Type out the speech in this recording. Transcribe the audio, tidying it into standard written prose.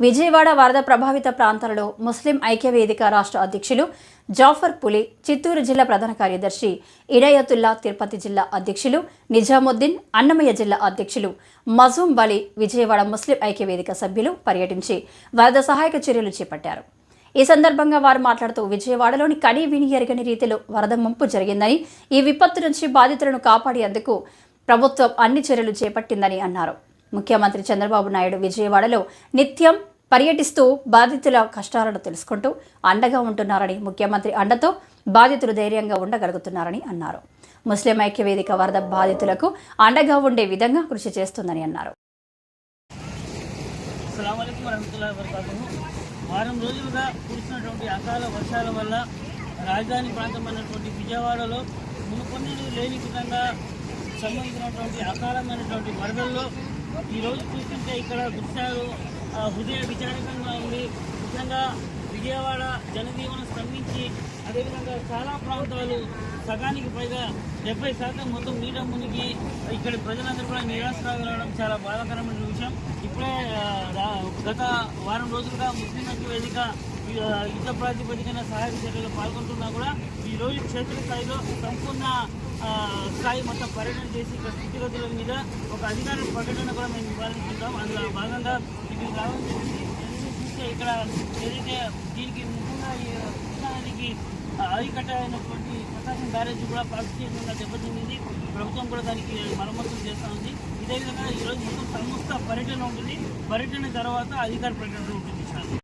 విజయవాడ వరద ప్రభావిత ప్రాంతాలలో ముస్లిం ఐక్యవేదిక రాష్ట్ర అధ్యక్షులు జాఫర్ పులి, చిత్తూరు జిల్లా ప్రధాన కార్యదర్శి ఇడయతుల్లా, తిరుపతి జిల్లా అధ్యక్షులు నిజాముద్దీన్, అన్నమయ్య జిల్లా అధ్యక్షులు మజూం బలి, విజయవాడ ముస్లిం ఐక్యవేదిక సభ్యులు పర్యటించి వరద సహాయక చర్యలు చేపట్టారు. ఈ సందర్భంగా వారు మాట్లాడుతూ విజయవాడలోని కనీ విని ఎరగని రీతిలో వరద ముంపు జరిగిందని, ఈ విపత్తు నుంచి బాధితులను కాపాడేందుకు ప్రభుత్వం అన్ని చర్యలు చేపట్టిందని అన్నారు. ముఖ్యమంత్రి చంద్రబాబు నాయుడు విజయవాడలో నిత్యం పర్యటిస్తూ బాధితుల కష్టాలను తెలుసుకుంటూ అండగా ఉంటున్నారని, ముఖ్యమంత్రి అండతో బాధితులు ధైర్యంగా ఉండగలుగుతున్నారని అన్నారు. ముస్లిం ఐక్యవేదిక వరద బాధితులకు అండగా ఉండే విధంగా కృషి చేస్తుందని అన్నారు. వారం రోజులుగా కురిసినటువంటి అకాల వర్షాల వల్ల రాజధాని ప్రాంతమైనటువంటి విజయవాడలో మునుపొన్నెలు లేని విధంగా సంబంధించినటువంటి అకాలమైనటువంటి వరదల్లో ఈరోజు చూస్తుంటే ఇక్కడ దృశ్యాలు హృదయ విచారకంగా ఉంది. ముఖ్యంగా విజయవాడ జనజీవనం స్తంభించి అదేవిధంగా చాలా ప్రాంతాలు సగానికి పైగా 70% మొత్తం నీట మునిగి ఇక్కడ ప్రజలందరూ కూడా నిరాశ్రయం రావడం చాలా బాధాకరమైన విషయం. ఇప్పుడే గత వారం రోజులుగా ముస్లిం ఐక్యవేదిక యుద్ధ ప్రాతిపదికన సహాయక చర్యలు పాల్గొంటున్నా కూడా ఈరోజు క్షేత్రస్థాయిలో సంపూర్ణ స్థాయి మొత్తం పర్యటన చేసి ఇక్కడ స్థితిగతుల మీద ఒక అధికార ప్రకటన కూడా మేము ఇవ్వాలనుకుంటాం. అందులో భాగంగా ఇది రావడం జరిగింది. చూస్తే ఇక్కడ ఏదైతే దీనికి ముఖ్యంగా ఈ కృష్ణానదికి అరికట్ట అయినటువంటి ప్రకాశం బ్యారేజ్ కూడా పాక్షికంగా దెబ్బతింది. ప్రభుత్వం కూడా దానికి మరమ్మతులు చేస్తూ ఉంది. ఇదే విధంగా ఈరోజు మొత్తం సమస్త పర్యటన ఉంటుంది. పర్యటన తర్వాత అధికార ప్రకటన ఉంటుంది.